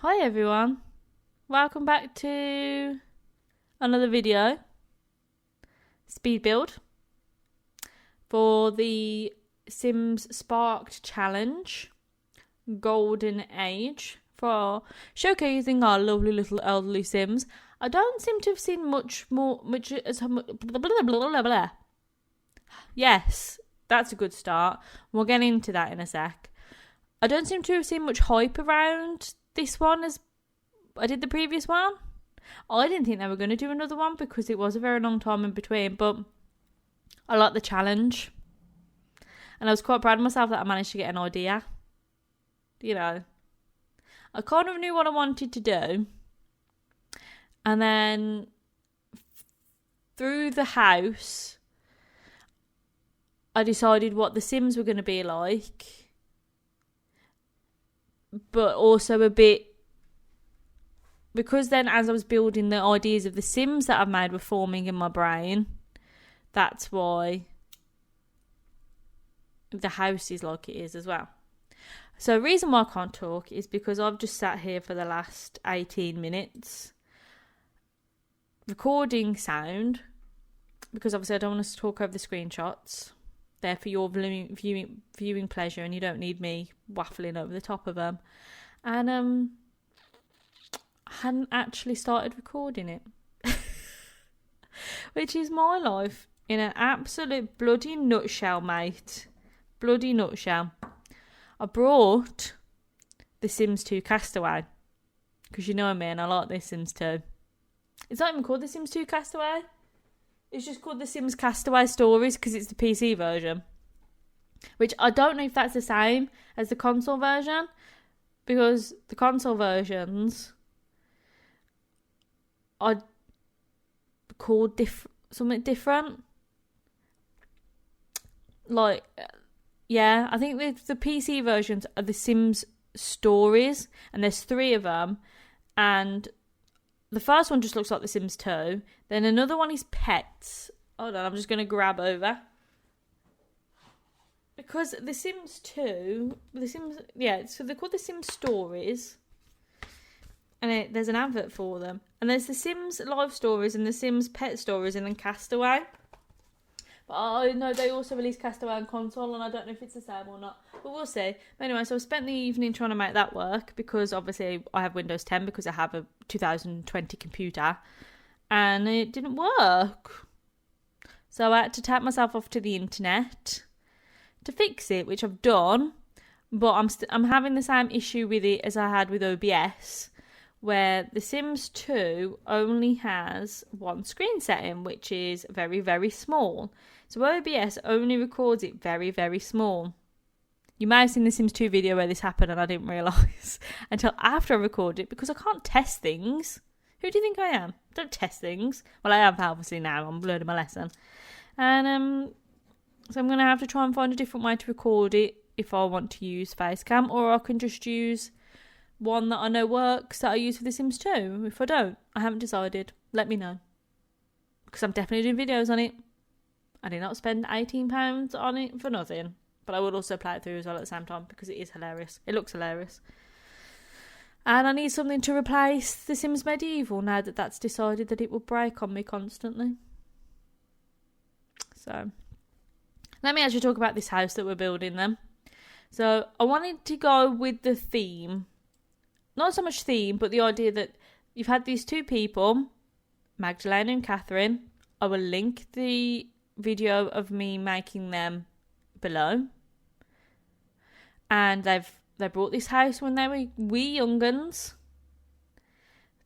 Hi everyone, welcome back to another video, speed build for the Sims Sparked Challenge, Golden Age, for showcasing our lovely little elderly Sims. I don't seem to have seen much. Yes, that's a good start. We'll get into that in a sec. I don't seem to have seen much hype around this one as I did the previous one. I didn't think they were going to do another one because it was a very long time in between, but I like the challenge. And I was quite proud of myself that I managed to get an idea. You know, I kind of knew what I wanted to do. And then through the house, I decided what the Sims were going to be like. But also a bit, because then as I was building the ideas of the Sims that I've made were forming in my brain, that's why the house is like it is as well. So the reason why I can't talk is because I've just sat here for the last 18 minutes recording sound, because obviously I don't want us to talk over the screenshots. They're for your viewing pleasure, and you don't need me waffling over the top of them. And I hadn't actually started recording it, which is my life in an absolute bloody nutshell, mate. Bloody nutshell. I brought The Sims 2 Castaway, because you know me and I like The Sims 2. It's not even called The Sims 2 Castaway. It's just called The Sims Castaway Stories because it's the PC version. Which I don't know if that's the same as the console version, because the console versions are called something different. Like, yeah, I think the PC versions are The Sims Stories, and there's 3 of them, and the first one just looks like The Sims 2. Then another one is Pets. Hold on, I'm just going to grab over. Because The Sims 2... so they're called The Sims Stories. And there's an advert for them. And there's The Sims Live Stories and The Sims Pet Stories and then Castaway. But I know they also released Castaway on console, and I don't know if it's the same or not. But we'll see. But anyway, so I spent the evening trying to make that work, because obviously I have Windows 10 because I have a 2020 computer. And it didn't work. So I had to take myself off to the internet to fix it, which I've done. But I'm having the same issue with it as I had with OBS, where The Sims 2 only has one screen setting, which is very, very small. So OBS only records it very, very small. You may have seen the Sims 2 video where this happened and I didn't realise until after I recorded it, because I can't test things. Who do you think I am? I don't test things. Well, I have obviously now. I'm learning my lesson. And so I'm going to have to try and find a different way to record it if I want to use Facecam, or I can just use one that I know works that I use for The Sims 2. If I don't, I haven't decided. Let me know. Because I'm definitely doing videos on it. I did not spend £18 on it for nothing. But I would also play it through as well at the same time, because it is hilarious. It looks hilarious. And I need something to replace The Sims Medieval now that that's decided that it will break on me constantly. So, let me actually talk about this house that we're building then. So, I wanted to go with the theme. Not so much theme, but the idea that you've had these 2 people, Magdalena and Catherine. I will link the video of me making them below. And they brought this house when they were wee young'uns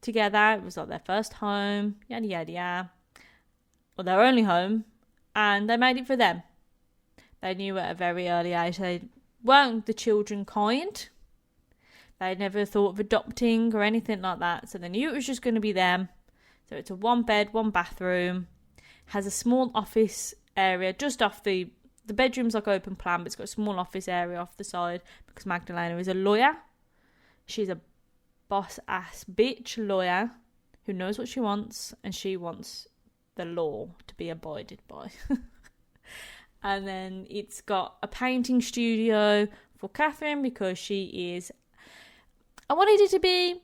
together. It was like their first home, yada yada yada. Or their only home. And they made it for them. They knew at a very early age they weren't the children kind. They never thought of adopting or anything like that. So they knew it was just going to be them. So it's a 1 bed, 1 bathroom. Has a small office area just off the bedroom's like open plan, but it's got a small office area off the side, because Magdalena is a lawyer. She's a boss ass bitch lawyer who knows what she wants, and she wants the law to be abided by. And then it's got a painting studio for Catherine, because she is I wanted it to be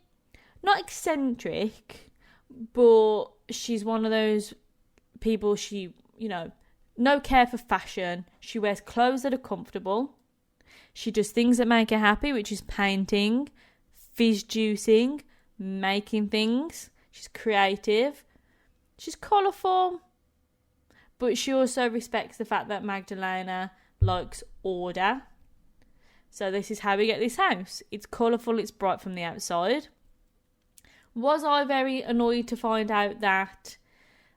not eccentric, but she's one of those people, she, no care for fashion. She wears clothes that are comfortable. She does things that make her happy, which is painting, fizz juicing, making things. She's creative. She's colourful. But she also respects the fact that Magdalena likes order. So this is how we get this house. It's colourful, it's bright from the outside. Was I very annoyed to find out that,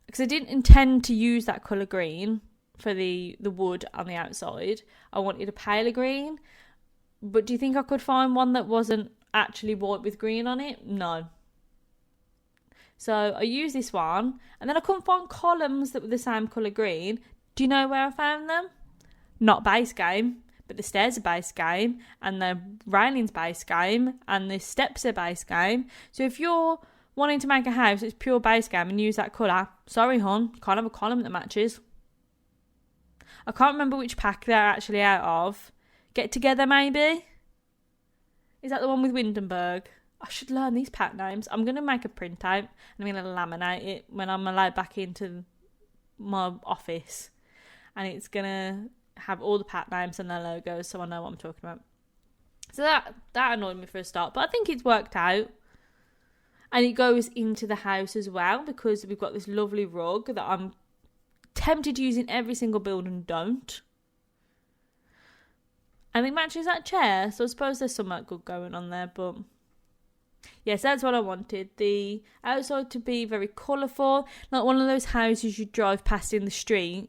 because I didn't intend to use that colour green for the wood on the outside. I wanted a paler green. But do you think I could find one that wasn't actually white with green on it? No. So I used this one, and then I couldn't find columns that were the same colour green. Do you know where I found them? Not base game, but the stairs are base game, and the railing's base game, and the steps are base game. So if you're wanting to make a house that's pure base game and use that colour, sorry hon, can't have a column that matches. I can't remember which pack they're actually out of. Get Together, maybe? Is that the one with Windenburg? I should learn these pack names. I'm going to make a printout and I'm going to laminate it when I'm allowed back into my office. And it's going to have all the pack names and their logos so I know what I'm talking about. So that annoyed me for a start. But I think it's worked out. And it goes into the house as well because we've got this lovely rug that I'm tempted to use in every single build and don't. And it matches that chair, so I suppose there's something good going on there, but yes, that's what I wanted. The outside to be very colourful, like one of those houses you drive past in the street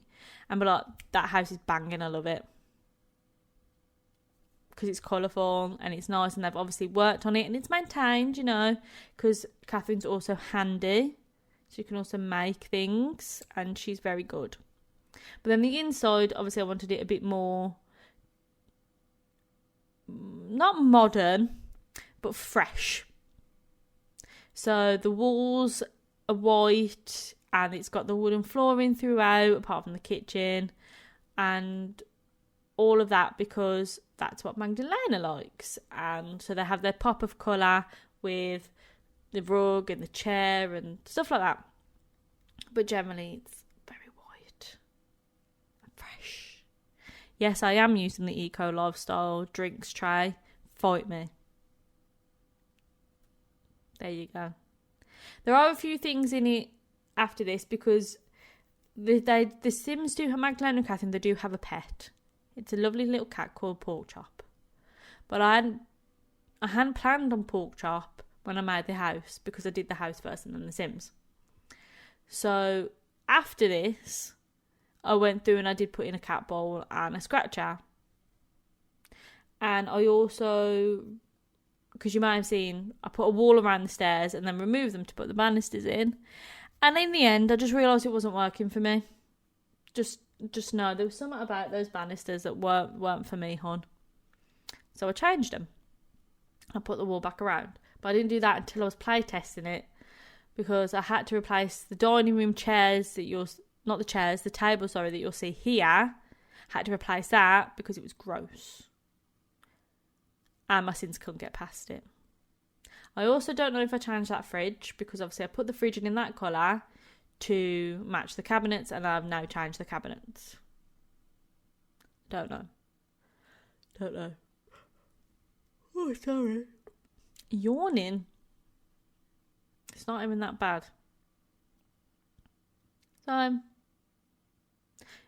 and be like, that house is banging, I love it. Because it's colourful and it's nice and they've obviously worked on it and it's maintained, because Catherine's also handy. She can also make things and she's very good. But then the inside, obviously I wanted it a bit more, not modern, but fresh. So the walls are white and it's got the wooden flooring throughout, apart from the kitchen. And all of that because that's what Magdalena likes. And so they have their pop of colour with the rug and the chair and stuff like that. But generally it's very white and fresh. Yes, I am using the Eco Lifestyle drinks tray. Fight me. There you go. There are a few things in it after this because the Sims do have, Magdalena and Catherine, they do have a pet. It's a lovely little cat called Pork Chop. But I hadn't planned on Pork Chop when I made the house because I did the house first and then the Sims. So after this, I went through and I did put in a cat bowl and a scratcher. And I also, because you might have seen, I put a wall around the stairs and then removed them to put the banisters in. And in the end, I just realised it wasn't working for me. Just no, there was something about those banisters that weren't for me, hon. So I changed them. I put the wall back around. But I didn't do that until I was play testing it. Because I had to replace the dining room chairs that the table, that you'll see here. Had to replace that because it was gross. And my Sims couldn't get past it. I also don't know if I changed that fridge because obviously I put the fridge in that colour to match the cabinets and I've now changed the cabinets. Don't know. Oh, sorry. Yawning. It's not even that bad. So,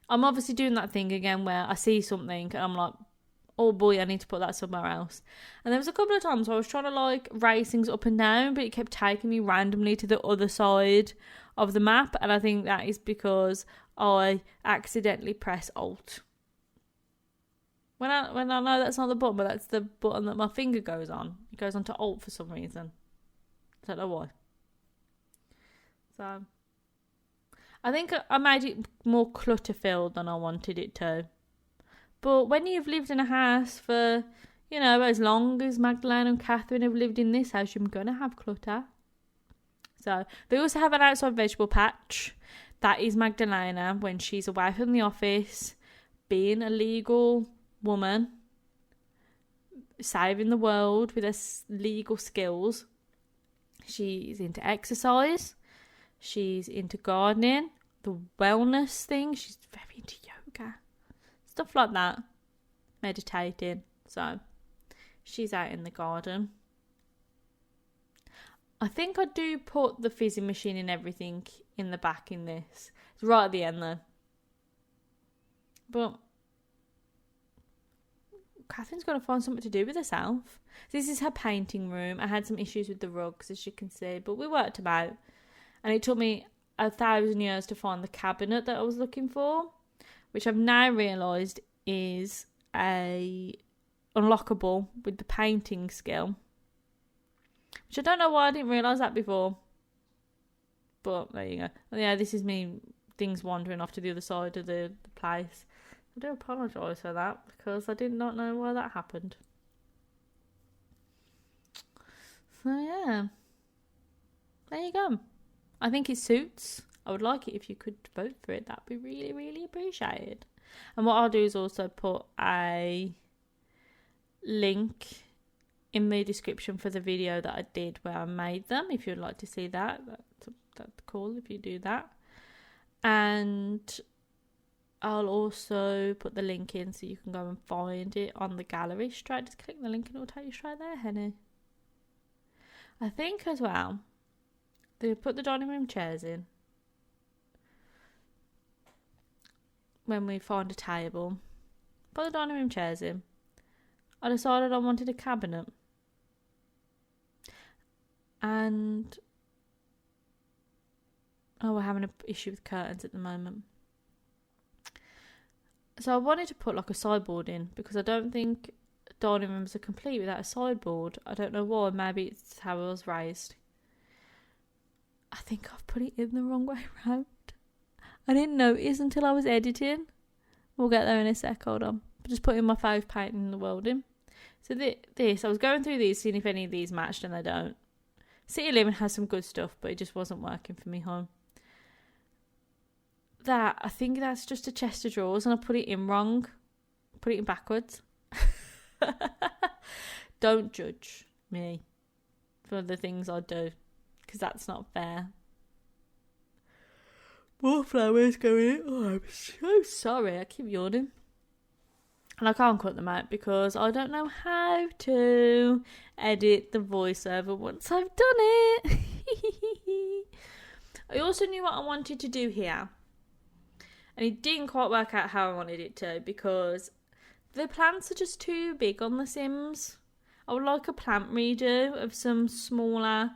I'm obviously doing that thing again where I see something and I'm like, oh boy, I need to put that somewhere else. And there was a couple of times where I was trying to raise things up and down, but it kept taking me randomly to the other side of the map. And I think that is because I accidentally press Alt. When I know that's not the button, but that's the button that my finger goes on. It goes on to Alt for some reason. I don't know why. So, I think I made it more clutter-filled than I wanted it to. But when you've lived in a house for, as long as Magdalena and Catherine have lived in this house, you're going to have clutter. So, they also have an outside vegetable patch. That is Magdalena when she's away from the office, being a legal woman. saving the world with her legal skills. She's into exercise. She's into gardening, the wellness thing. She's very into yoga, stuff like that, meditating. So she's out in the garden. I think I do put the fizzing machine and everything in the back in this. It's right at the end though. But Catherine's got to find something to do with herself. This is her painting room. I had some issues with the rugs, as you can see, but we worked them out. And it took me 1,000 years to find the cabinet that I was looking for, which I've now realised is unlockable with the painting skill. Which I don't know why I didn't realise that before. But there you go. Yeah, this is me, things wandering off to the other side of the place. I do apologise for that, because I did not know why that happened. So yeah, there you go. I think it suits. I would like it if you could vote for it. That'd be really, really appreciated. And what I'll do is also put a link in the description for the video that I did where I made them. If you'd like to see that, that's cool if you do that. And I'll also put the link in so you can go and find it on the gallery straight. Just click the link and it'll take you straight there, Henny. I think as well, they put the dining room chairs in. When we find a table, put the dining room chairs in. I decided I wanted a cabinet. And we're having an issue with curtains at the moment. So I wanted to put like a sideboard in, because I don't think dining rooms are complete without a sideboard. I don't know why. Maybe it's how I was raised. I think I've put it in the wrong way round. I didn't notice until I was editing. We'll get there in a sec. Hold on. Just putting my 5 painting in the world in. So this, I was going through these, seeing if any of these matched, and they don't. City Living has some good stuff, but it just wasn't working for me home. That, I think that's just a chest of drawers, and I put it in wrong. Put it in backwards. Don't judge me for the things I do, because that's not fair. More flowers going in. Oh, I'm so sorry. I keep yawning. And I can't cut them out because I don't know how to edit the voiceover once I've done it. I also knew what I wanted to do here. And it didn't quite work out how I wanted it to, because the plants are just too big on the Sims. I would like a plant redo of some smaller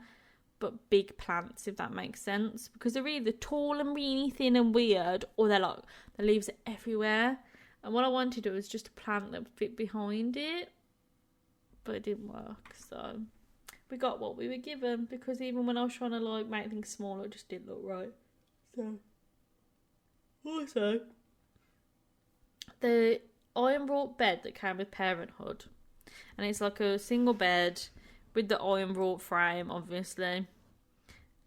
but big plants, if that makes sense. Because they're either tall and really thin and weird, or they're like, the leaves are everywhere. And what I wanted was just a plant that would fit behind it. But it didn't work, so we got what we were given, because even when I was trying to like make things smaller, it just didn't look right. So also, the iron wrought bed that came with Parenthood, and it's like a single bed with the iron wrought frame, obviously,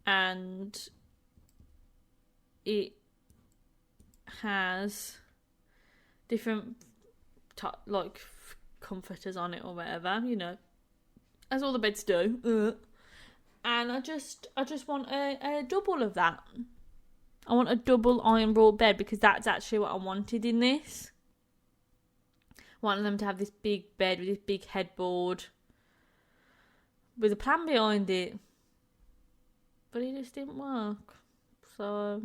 and it has different like comforters on it or whatever, you know, as all the beds do. And I just want a double of that. I want a double iron wrought bed, because that's actually what I wanted in this. I wanted them to have this big bed with this big headboard with a plan behind it, but it just didn't work. So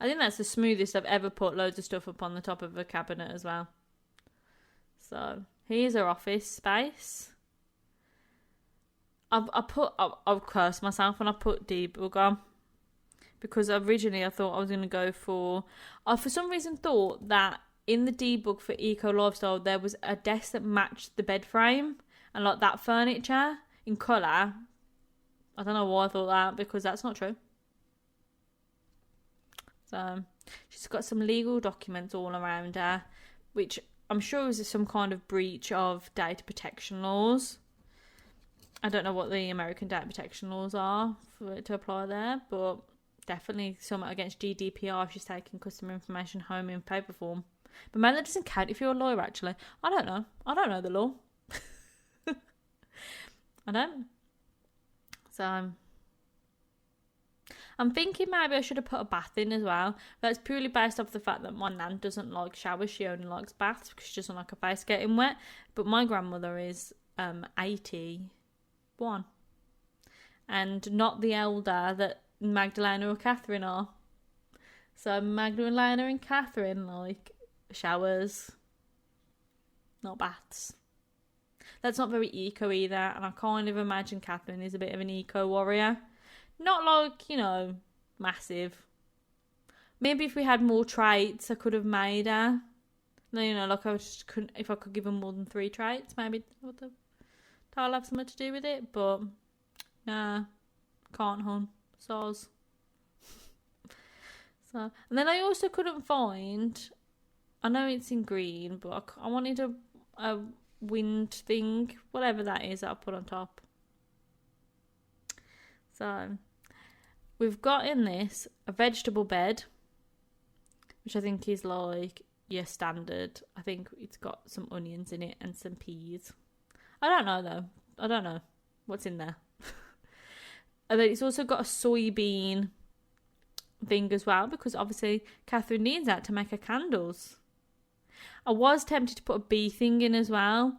I think that's the smoothest I've ever put loads of stuff up on the top of a cabinet as well. So here's our office space. I've cursed myself when I put debug on, because originally I thought I was going to go for... I for some reason thought that in the debug for Eco Lifestyle there was a desk that matched the bed frame and like that furniture in colour. I don't know why I thought that, because that's not true. So she's got some legal documents all around her, which I'm sure is some kind of breach of data protection laws. I don't know what the American data protection laws are for it to apply there, but definitely something against GDPR if she's taking customer information home in paper form. But maybe that doesn't count if you're a lawyer, actually. I don't know. I don't know the law. I don't. So I'm thinking maybe I should have put a bath in as well. That's purely based off the fact that my nan doesn't like showers. She only likes baths because she doesn't like her face getting wet. But my grandmother is 81. And not the elder that Magdalena or Catherine are. So Magdalena and Catherine like showers, not baths. That's not very eco either, and I kind of imagine Catherine is a bit of an eco warrior. Not like, you know, massive. Maybe if we had more traits, I could have made her. You know, like I just couldn't, if I could give her more than 3 traits, maybe that'll have something to do with it, but nah, can't, hon. Soz. So, and then I also couldn't find, I know it's in green, but I wanted a wind thing, whatever that is that I put on top. So, we've got in this a vegetable bed, which I think is like your standard. I think it's got some onions in it and some peas. I don't know though. I don't know what's in there. And then it's also got a soybean thing as well, because obviously Catherine needs that to make her candles. I was tempted to put a bee thing in as well.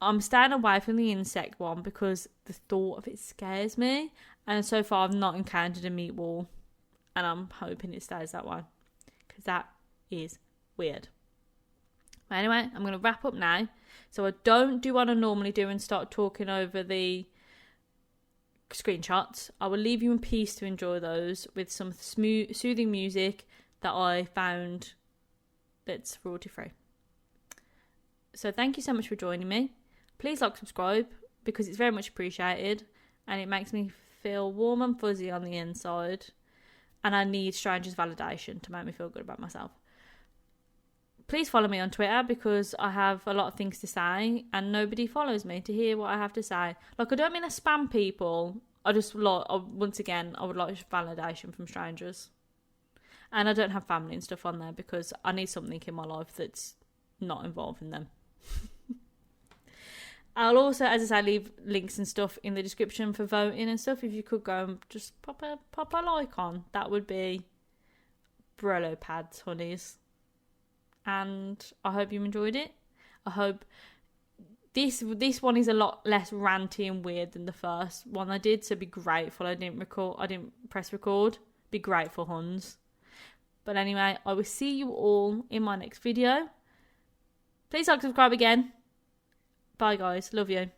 I'm staying away from the insect one because the thought of it scares me. And so far I've not encountered a meat wall. And I'm hoping it stays that way, because that is weird. But anyway, I'm going to wrap up now. So I don't do what I normally do and start talking over the screenshots. I will leave you in peace to enjoy those with some smooth, soothing music that I found that's royalty free. So thank you so much for joining me. Please like, subscribe, because it's very much appreciated and it makes me feel warm and fuzzy on the inside, and I need strangers' validation to make me feel good about myself. Please follow me on Twitter, because I have a lot of things to say and nobody follows me to hear what I have to say. Like, I don't mean to spam people. I just like, once again, I would like validation from strangers. And I don't have family and stuff on there because I need something in my life that's not involving them. I'll also, as I say, leave links and stuff in the description for voting and stuff. If you could go and just pop a like on, that would be Brillo pads, honeys. And I hope you enjoyed it. I hope this one is a lot less ranty and weird than the first one I did. So be grateful I didn't press record. Be grateful, huns. But anyway, I will see you all in my next video. Please like, subscribe again. Bye guys, love you.